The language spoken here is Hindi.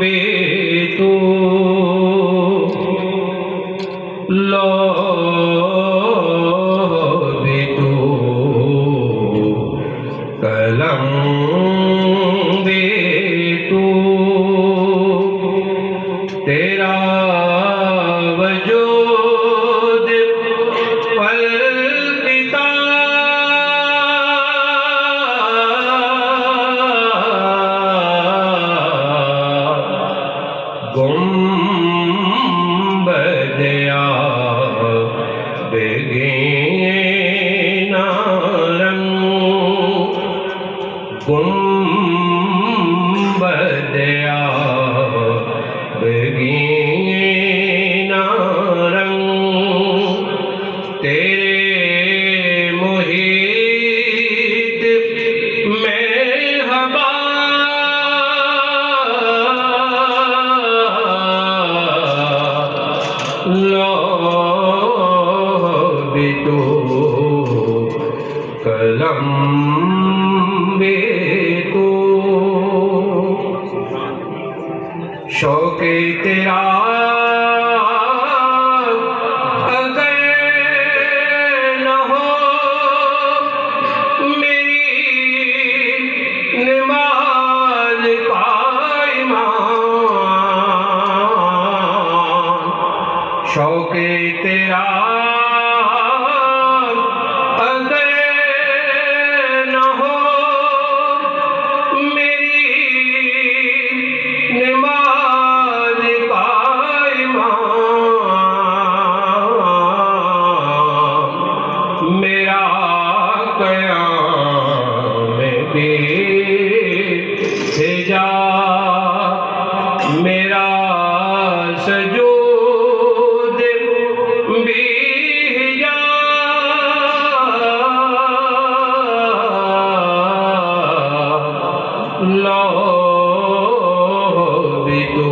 बेतु लो बेतु कलम बेतु तेरा वजूद पलकिता गुंबदिया बेगीना रंग गुंबदिया बेगीना रंग तेरे मुहीत में हवा लो बेतु कलम बेतु शौक़े तेरा अगर न हो मेरी नमाज का ईमान शौक़े तेरा अगर न हो मेरी नमाज का ईमान मेरा क़याम बेहिजा मेरा सजूद बेहिजा लो बेतु